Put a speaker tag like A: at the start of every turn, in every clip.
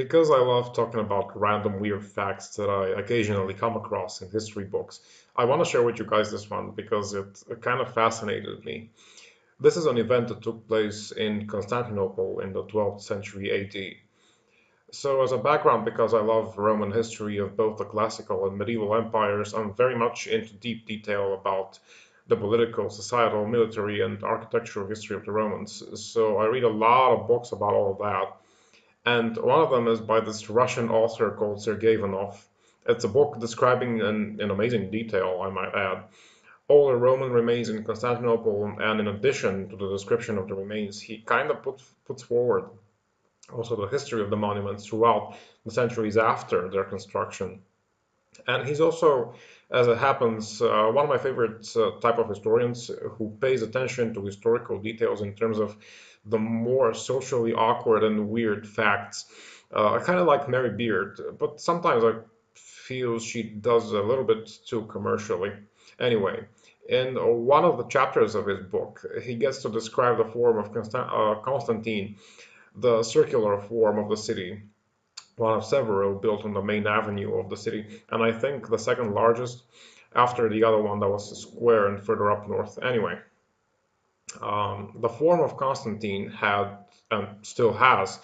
A: Because I love talking about random weird facts that I occasionally come across in history books, I want to share with you guys this one because it kind of fascinated me. This is an event that took place in Constantinople in the 12th century AD. So, as a background, because I love Roman history of both the classical and medieval empires, I'm very much into deep detail about the political, societal, military, and architectural history of the Romans. So, I read a lot of books about all of that. And one of them is by this Russian author called Sergei Ivanov. It's a book describing in amazing detail, I might add, all the Roman remains in Constantinople, and in addition to the description of the remains, he kind of puts forward also the history of the monuments throughout the centuries after their construction. And he's also, as it happens, one of my favorite type of historians who pays attention to historical details in terms of the more socially awkward and weird facts. I kind of like Mary Beard, but sometimes I feel she does a little bit too commercially. Anyway, in one of the chapters of his book, he gets to describe the form of Constantine, the circular form of the city, one of several built on the main avenue of the city, and I think the second largest after the other one that was square and further up north. Anyway, the form of Constantine had and still has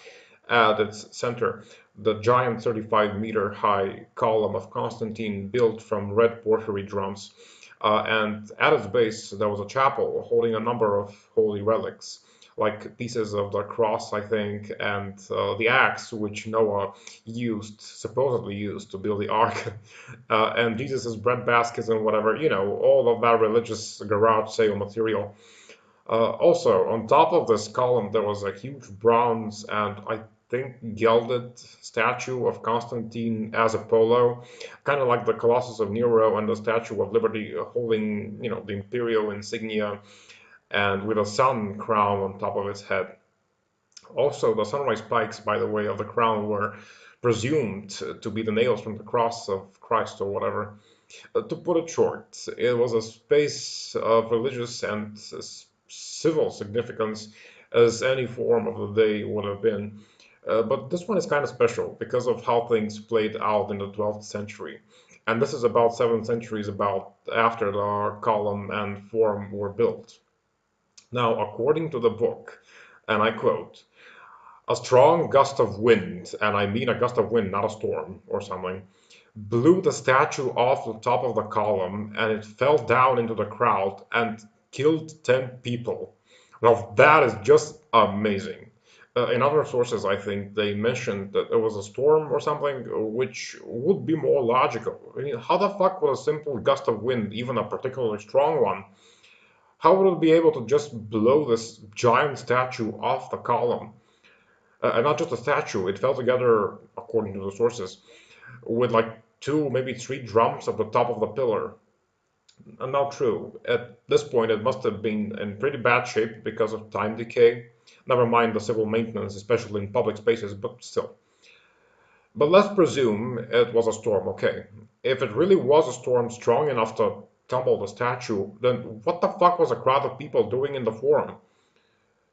A: at its center the giant 35-meter high column of Constantine built from red porphyry drums. And at its base, there was a chapel holding a number of holy relics, like pieces of the cross, I think, and the axe which Noah supposedly used to build the ark, and Jesus's bread baskets and whatever, all of that religious garage sale material. Also, on top of this column, there was a huge bronze and I think gilded statue of Constantine as Apollo, kind of like the Colossus of Nero and the Statue of Liberty holding, the imperial insignia and with a sun crown on top of its head. Also, the sunrise spikes, by the way, of the crown were presumed to be the nails from the cross of Christ or whatever. To put it short, it was a space of religious and civil significance as any form of the day would have been. But this one is kind of special because of how things played out in the 12th century. And this is about 7 centuries about after the column and forum were built. Now, according to the book, and I quote, a strong gust of wind, and I mean a gust of wind, not a storm or something, blew the statue off the top of the column and it fell down into the crowd and killed 10 people. Now, that is just amazing. In other sources, I think they mentioned that it was a storm or something, which would be more logical. I mean, how the fuck would a simple gust of wind, even a particularly strong one, how would it be able to just blow this giant statue off the column? And not just a statue, it fell together, according to the sources, with like two, maybe three drums at the top of the pillar. And not true. At this point, it must have been in pretty bad shape because of time decay. Never mind the civil maintenance, especially in public spaces, but still. But let's presume it was a storm, okay. If it really was a storm strong enough to tumble the statue, then what the fuck was a crowd of people doing in the forum?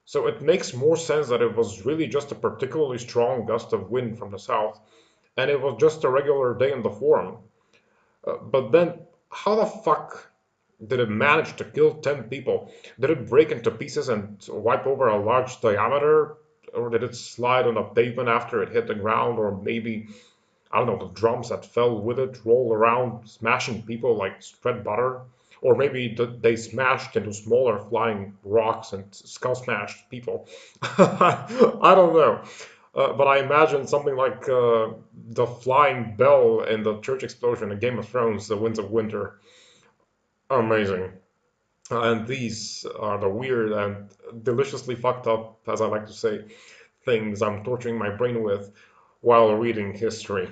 A: So it makes more sense that it was really just a particularly strong gust of wind from the south, and it was just a regular day in the forum. But then, how the fuck did it manage to kill 10 people? Did it break into pieces and wipe over a large diameter? Or did it slide on the pavement after it hit the ground? Or maybe, I don't know, the drums that fell with it rolled around, smashing people like spread butter? Or maybe they smashed into smaller flying rocks and skull smashed people. I don't know. But I imagine something like the flying bell in the church explosion in Game of Thrones, The Winds of Winter. Amazing. And these are the weird and deliciously fucked up, as I like to say, things I'm torturing my brain with while reading history.